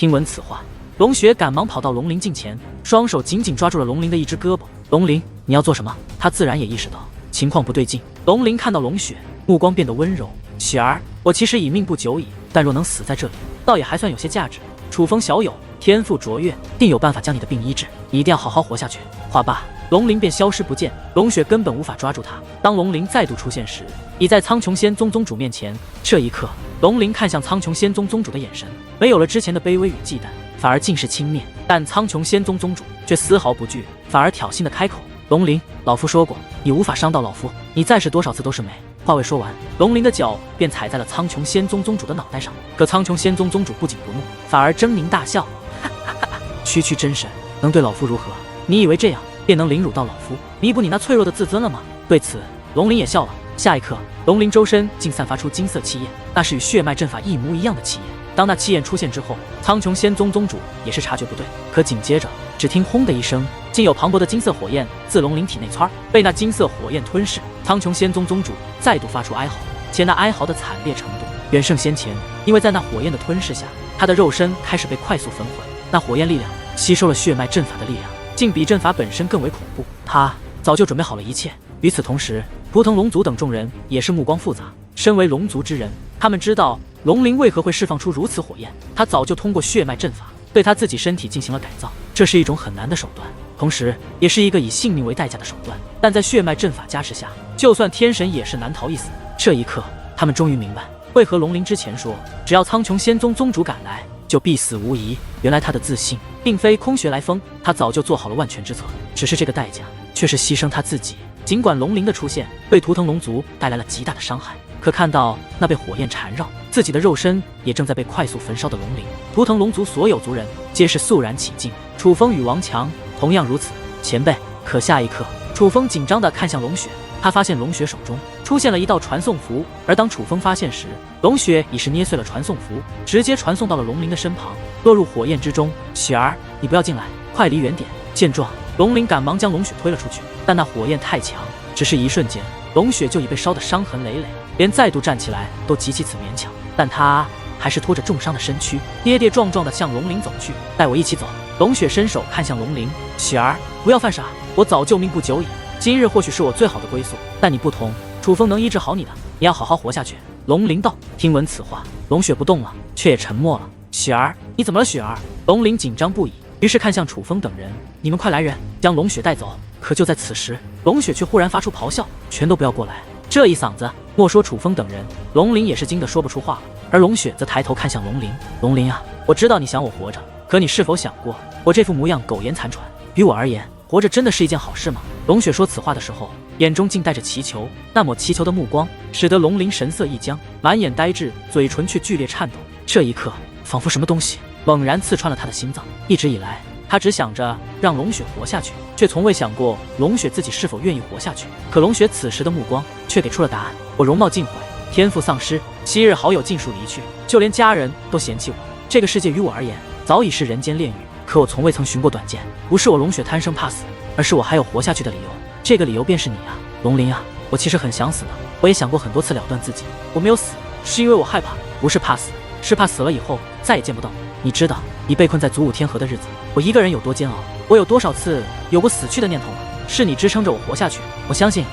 听闻此话，龙雪赶忙跑到龙鳞近前，双手紧紧抓住了龙鳞的一只胳膊。龙鳞，你要做什么？他自然也意识到情况不对劲。龙鳞看到龙雪，目光变得温柔。雪儿，我其实已命不久矣，但若能死在这里，倒也还算有些价值。楚风小友，天赋卓越，定有办法将你的病医治，你一定要好好活下去。话罢，龙鳞便消失不见。龙雪根本无法抓住他。当龙鳞再度出现时，已在苍穹仙宗宗主面前。这一刻，龙鳞看向苍穹仙宗宗主的眼神，没有了之前的卑微与忌惮，反而尽是轻蔑。但苍穹仙宗宗主却丝毫不惧，反而挑衅的开口：“龙鳞，老夫说过，你无法伤到老夫，你再试多少次都是美。”话未说完，龙鳞的脚便踩在了苍穹仙宗宗主的脑袋上。可苍穹仙宗宗主不仅不怒，反而狰狞大笑：“区区真神，能对老夫如何？你以为这样便能凌辱到老夫，弥补你那脆弱的自尊了吗？”对此，龙鳞也笑了。下一刻，龙鳞周身竟散发出金色气焰，那是与血脉阵法一模一样的气焰。当那气焰出现之后，苍穹仙宗宗主也是察觉不对，可紧接着，只听轰的一声，竟有磅礴的金色火焰自龙鳞体内窜，被那金色火焰吞噬。苍穹仙宗宗主再度发出哀嚎，且那哀嚎的惨烈程度远胜先前，因为在那火焰的吞噬下，他的肉身开始被快速焚毁。那火焰力量吸收了血脉阵法的力量，竟比阵法本身更为恐怖。他早就准备好了一切。与此同时，图腾龙族等众人也是目光复杂。身为龙族之人，他们知道龙鳞为何会释放出如此火焰。他早就通过血脉阵法对他自己身体进行了改造，这是一种很难的手段，同时也是一个以性命为代价的手段。但在血脉阵法加持下，就算天神也是难逃一死。这一刻，他们终于明白为何龙鳞之前说只要苍穹仙宗宗主赶来就必死无疑。原来他的自信并非空穴来风，他早就做好了万全之策，只是这个代价却是牺牲他自己。尽管龙鳞的出现对图腾龙族带来了极大的伤害，可看到那被火焰缠绕，自己的肉身也正在被快速焚烧的龙鳞，图腾龙族所有族人皆是肃然起敬。楚风与王强同样如此。前辈。可下一刻，楚风紧张地看向龙雪，他发现龙雪手中出现了一道传送符，而当楚风发现时，龙雪已是捏碎了传送符，直接传送到了龙鳞的身旁，落入火焰之中。雪儿，你不要进来，快离远点。见状，龙鳞赶忙将龙雪推了出去，但那火焰太强，只是一瞬间，龙雪就已被烧得伤痕累累，连再度站起来都极其勉强。但他还是拖着重伤的身躯，跌跌撞撞地向龙鳞走去。带我一起走。龙雪伸手看向龙鳞，雪儿，不要犯傻，我早就命不久矣，今日或许是我最好的归宿，但你不同，楚风能医治好你的，你要好好活下去。龙鳞道。听闻此话，龙雪不动了，却也沉默了。雪儿，你怎么了？雪儿。龙鳞紧张不已，于是看向楚风等人，你们快来人，将龙雪带走。可就在此时，龙雪却忽然发出咆哮，全都不要过来。这一嗓子，莫说楚风等人，龙鳞也是惊得说不出话了。而龙雪则抬头看向龙鳞，龙鳞啊，我知道你想我活着，可你是否想过，我这副模样苟延残喘，于我而言，活着真的是一件好事吗？龙雪说此话的时候，眼中竟带着祈求，那抹祈求的目光使得龙鳞神色一僵，满眼呆滞，嘴唇却剧烈颤抖。这一刻，仿佛什么东西猛然刺穿了他的心脏。一直以来，他只想着让龙雪活下去，却从未想过龙雪自己是否愿意活下去。可龙雪此时的目光却给出了答案：我容貌尽毁，天赋丧失，昔日好友尽数离去，就连家人都嫌弃我，这个世界于我而言早已是人间炼狱。可我从未曾寻过短见，不是我龙雪贪生怕死，而是我还有活下去的理由。这个理由便是你啊，龙鳞啊！我其实很想死的，我也想过很多次了断自己，我没有死，是因为我害怕，不是怕死，是怕死了以后再也见不到你。你知道，你被困在祖武天河的日子，我一个人有多煎熬，我有多少次有过死去的念头吗？是你支撑着我活下去，我相信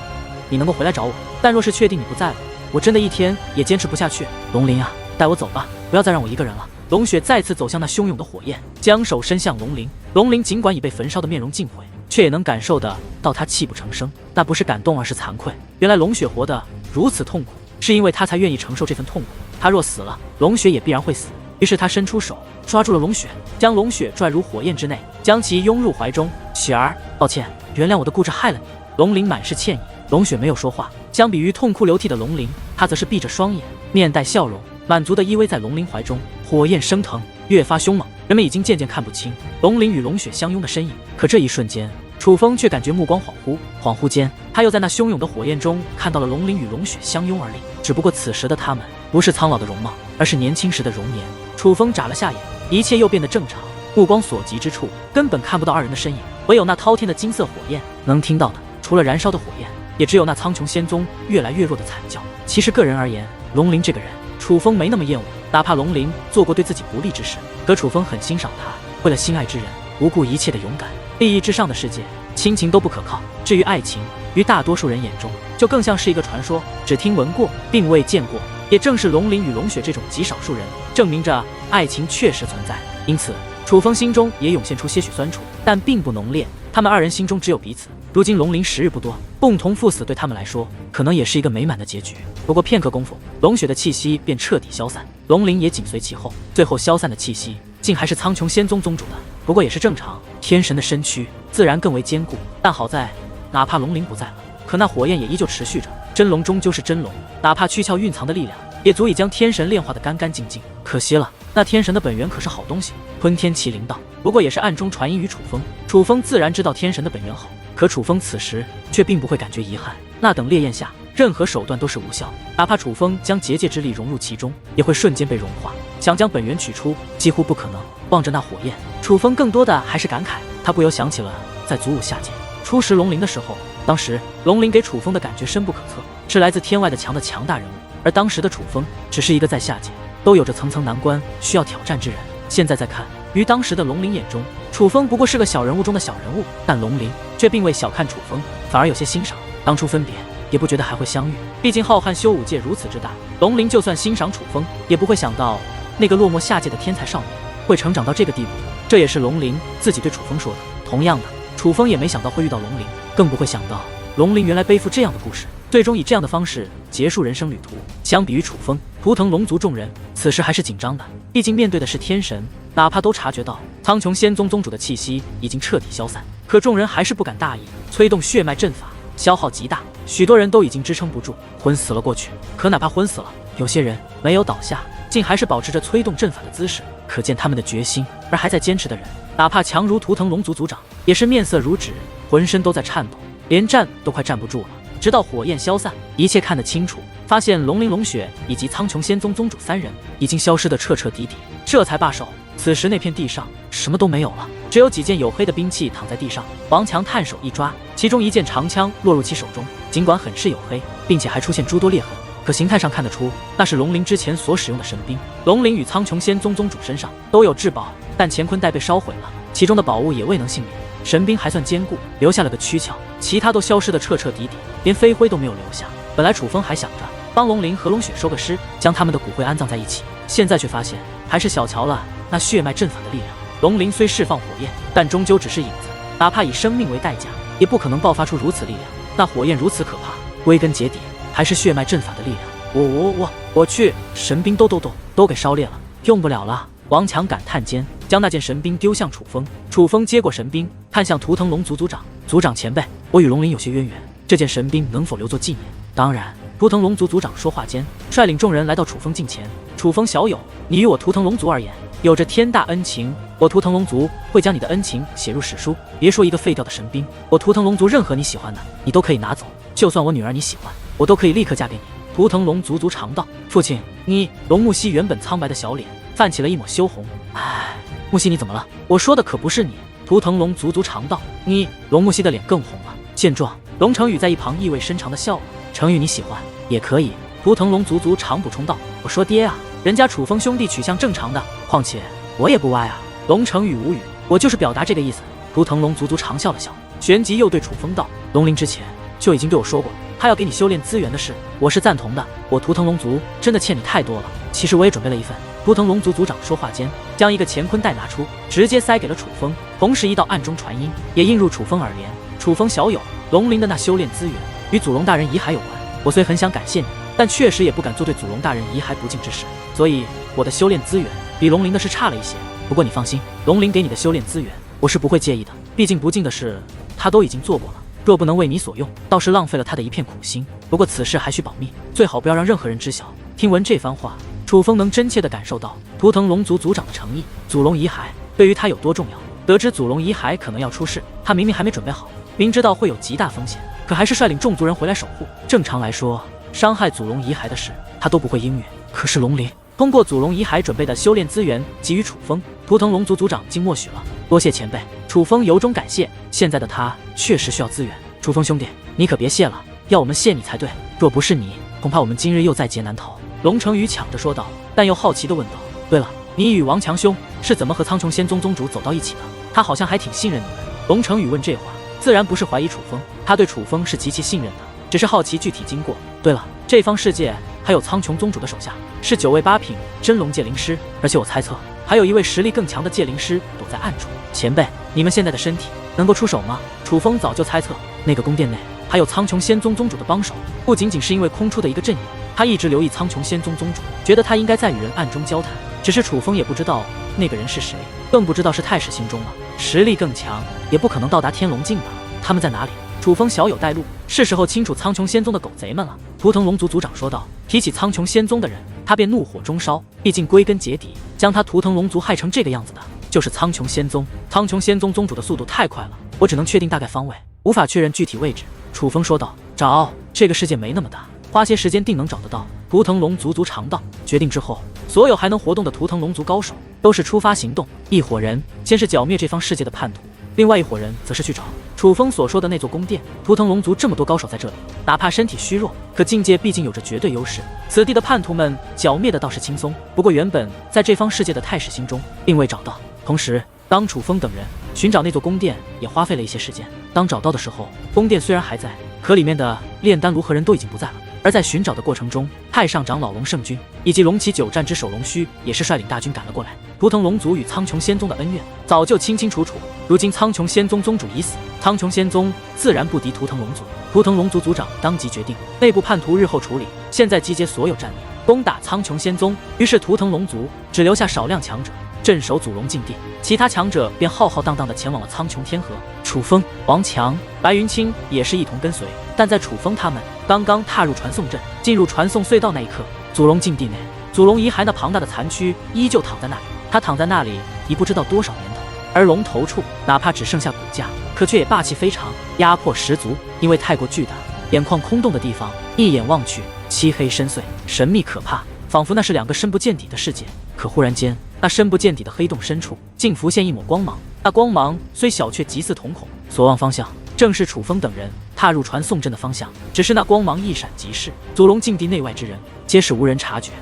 你能够回来找我。但若是确定你不在了，我真的一天也坚持不下去。龙鳞啊，带我走吧，不要再让我一个人了。龙雪再次走向那汹涌的火焰，将手伸向龙鳞。龙鳞尽管已被焚烧的面容尽毁，却也能感受得到他泣不成声，那不是感动，而是惭愧。原来龙雪活得如此痛苦，是因为他才愿意承受这份痛苦。他若死了，龙雪也必然会死。于是他伸出手抓住了龙雪，将龙雪拽入火焰之内，将其拥入怀中。雪儿，抱歉，原谅我的固执害了你。龙鳞满是歉意。龙雪没有说话，相比于痛哭流涕的龙鳞，他则是闭着双眼，面带笑容，满足地依偎在龙鳞怀中。火焰升腾，越发凶猛，人们已经渐渐看不清龙鳞与龙雪相拥的身影。可这一瞬间，楚风却感觉目光恍惚，恍惚间，他又在那汹涌的火焰中看到了龙鳞与龙雪相拥而立。只不过此时的他们不是苍老的容貌，而是年轻时的容颜。楚风眨了下眼，一切又变得正常，目光所及之处根本看不到二人的身影，唯有那滔天的金色火焰。能听到的，除了燃烧的火焰，也只有那苍穹仙宗越来越弱的惨叫。其实个人而言，龙鳞这个人楚风没那么厌恶，哪怕龙鳞做过对自己不利之事，可楚风很欣赏他为了心爱之人不顾一切的勇敢。利益至上的世界，亲情都不可靠。至于爱情，于大多数人眼中就更像是一个传说，只听闻过，并未见过。也正是龙鳞与龙雪这种极少数人，证明着爱情确实存在。因此，楚风心中也涌现出些许酸楚，但并不浓烈。他们二人心中只有彼此。如今龙鳞时日不多，共同赴死对他们来说，可能也是一个美满的结局。不过片刻功夫，龙雪的气息便彻底消散，龙鳞也紧随其后。最后消散的气息，竟还是苍穹仙宗宗主的。不过也是正常，天神的身躯自然更为坚固。但好在，哪怕龙鳞不在了，可那火焰也依旧持续着。真龙终究是真龙，哪怕躯壳蕴藏的力量，也足以将天神炼化得干干净净。可惜了，那天神的本源可是好东西，吞天麒麟道。不过也是暗中传音于楚风，楚风自然知道天神的本源好，可楚风此时却并不会感觉遗憾。那等烈焰下，任何手段都是无效，哪怕楚风将结界之力融入其中，也会瞬间被融化。想将本源取出，几乎不可能。望着那火焰，楚风更多的还是感慨。他不由想起了在祖武下界初识龙鳞的时候，当时龙鳞给楚风的感觉深不可测，是来自天外的强的强大人物，而当时的楚风只是一个在下界都有着层层难关需要挑战之人。现在再看，于当时的龙鳞眼中，楚风不过是个小人物中的小人物，但龙鳞却并未小看楚风，反而有些欣赏。当初分别也不觉得还会相遇，毕竟浩瀚修武界如此之大，龙鳞就算欣赏楚风，也不会想到那个落寞下界的天才少年会成长到这个地步。这也是龙鳞自己对楚风说的。同样的，楚风也没想到会遇到龙鳞，更不会想到龙鳞原来背负这样的故事，最终以这样的方式结束人生旅途。相比于楚风，图腾龙族众人此时还是紧张的，毕竟面对的是天神，哪怕都察觉到苍穹仙宗宗主的气息已经彻底消散，可众人还是不敢大意，催动血脉阵法，消耗极大，许多人都已经支撑不住，昏死了过去。可哪怕昏死了，有些人没有倒下，竟还是保持着催动阵法的姿势，可见他们的决心。而还在坚持的人，哪怕强如图腾龙族族长，也是面色如纸，浑身都在颤抖，连站都快站不住了。直到火焰消散，一切看得清楚，发现龙鳞、龙雪以及苍穹仙宗宗主三人已经消失得彻彻底底，这才罢手。此时那片地上什么都没有了，只有几件黝黑的兵器躺在地上。王强探手一抓，其中一件长枪落入其手中，尽管很是黝黑，并且还出现诸多裂痕，可形态上看得出那是龙鳞之前所使用的神兵。龙鳞与苍穹仙宗宗主身上都有至宝，但乾坤袋被烧毁了，其中的宝物也未能幸免。神兵还算坚固，留下了个躯壳，其他都消失得彻彻底底，连飞灰都没有留下。本来楚风还想着帮龙鳞和龙雪收个尸，将他们的骨灰安葬在一起，现在却发现还是小瞧了那血脉阵法的力量。龙鳞虽释放火焰，但终究只是影子，哪怕以生命为代价，也不可能爆发出如此力量。那火焰如此可怕，归根结底还是血脉阵法的力量。我去，神兵都给烧裂了，用不了了。王强感叹间，将那件神兵丢向楚风。楚风接过神兵，看向图腾龙族族长：“族长前辈，我与龙鳞有些渊源，这件神兵能否留作纪念？”当然。图腾龙族族长说话间，率领众人来到楚风近前。楚风小友，你与我图腾龙族而言，有着天大恩情，我图腾龙族会将你的恩情写入史书。别说一个废掉的神兵，我图腾龙族任何你喜欢的，你都可以拿走。就算我女儿你喜欢，我都可以立刻嫁给你。图腾龙族族长道：“父亲，你……”龙木西原本苍白的小脸泛起了一抹羞红。唉，木西你怎么了？我说的可不是你。图腾龙族族长道：“你……”龙木西的脸更红了。见状，龙成宇在一旁意味深长的笑了。成宇你喜欢也可以。图腾龙族族长补充道：“我说爹啊，人家楚风兄弟取向正常的，况且我也不歪啊。”龙成宇无语，我就是表达这个意思。图腾龙族族长笑了笑，旋即又对楚风道：“龙鳞之前就已经对我说过，他要给你修炼资源的事，我是赞同的。我图腾龙族真的欠你太多了，其实我也准备了一份。”图腾龙族族长说话间，将一个乾坤袋拿出，直接塞给了楚风，同时一道暗中传音也映入楚风耳帘：“楚风小友，龙鳞的那修炼资源与祖龙大人遗骸有关，我虽很想感谢你，但确实也不敢做对祖龙大人遗骸不敬之事，所以我的修炼资源比龙鳞的是差了一些。不过你放心，龙鳞给你的修炼资源我是不会介意的，毕竟不敬的事他都已经做过了，若不能为你所用，倒是浪费了他的一片苦心。不过此事还需保密，最好不要让任何人知晓。”听闻这番话，楚风能真切地感受到图腾龙族族长的诚意。祖龙遗骸对于他有多重要？得知祖龙遗骸可能要出事，他明明还没准备好，明知道会有极大风险，可还是率领众族人回来守护。正常来说，伤害祖龙遗骸的事他都不会应允。可是龙鳞通过祖龙遗骸准备的修炼资源给予楚风，图腾龙族族长竟默许了。多谢前辈，楚风由衷感谢。现在的他确实需要资源，楚风兄弟，你可别谢了，要我们谢你才对。若不是你，恐怕我们今日又在劫难逃。龙成宇抢着说道，但又好奇地问道：“对了，你与王强兄是怎么和苍穹仙宗宗主走到一起的？他好像还挺信任你们。”龙成宇问这话，自然不是怀疑楚风，他对楚风是极其信任的，只是好奇具体经过。对了，这方世界还有苍穹宗主的手下是9位8品真龙界灵师，而且我猜测还有一位实力更强的界灵师躲在暗处。前辈，你们现在的身体能够出手吗？楚风早就猜测那个宫殿内还有苍穹仙宗宗主的帮手，不仅仅是因为空出的一个阵眼，他一直留意苍穹仙宗宗主，觉得他应该在与人暗中交谈，只是楚风也不知道那个人是谁，更不知道是太史心中了。实力更强，也不可能到达天龙境吧？他们在哪里？楚风小有带路，是时候清楚苍穹仙宗的狗贼们了。图腾龙族族长说道。提起苍穹仙宗的人，他便怒火中烧，毕竟归根结底，将他图腾龙族害成这个样子的，就是苍穹仙宗。苍穹仙宗宗主的速度太快了，我只能确定大概方位，无法确认具体位置。楚风说道。找，这个世界没那么大，花些时间定能找得到。图腾龙族族长道。决定之后，所有还能活动的图腾龙族高手都是出发行动，一伙人先是剿灭这方世界的叛徒，另外一伙人则是去找楚风所说的那座宫殿。图腾龙族这么多高手在这里，哪怕身体虚弱，可境界毕竟有着绝对优势，此地的叛徒们剿灭的倒是轻松。不过原本在这方世界的太史心中并未找到，同时当楚风等人寻找那座宫殿也花费了一些时间。当找到的时候，宫殿虽然还在，可里面的炼丹炉和人都已经不在了。而在寻找的过程中，太上长老龙圣君以及龙骑9战之首龙须也是率领大军赶了过来。图腾龙族与苍穹仙宗的恩怨早就清清楚楚，如今苍穹仙宗宗主已死，苍穹仙宗自然不敌图腾龙族。图腾龙族族长当即决定，内部叛徒日后处理，现在集结所有战力攻打苍穹仙宗。于是图腾龙族只留下少量强者镇守祖龙禁地，其他强者便浩浩荡荡地前往了苍穹天河。楚风、王强、白云清也是一同跟随，但在楚风他们刚刚踏入传送阵，进入传送隧道那一刻，祖龙禁地内祖龙遗骸那庞大的残躯依旧躺在那里，他躺在那里已不知道多少年头，而龙头处哪怕只剩下骨架，可却也霸气非常，压迫十足。因为太过巨大，眼眶空洞的地方一眼望去，漆黑深邃，神秘可怕，仿佛那是2个深不见底的世界。可忽然间，那深不见底的黑洞深处竟浮现一抹光芒，那光芒虽小，却极似瞳孔，所望方向正是楚风等人踏入传送阵的方向。只是那光芒一闪即逝，祖龙禁地内外之人皆是无人察觉。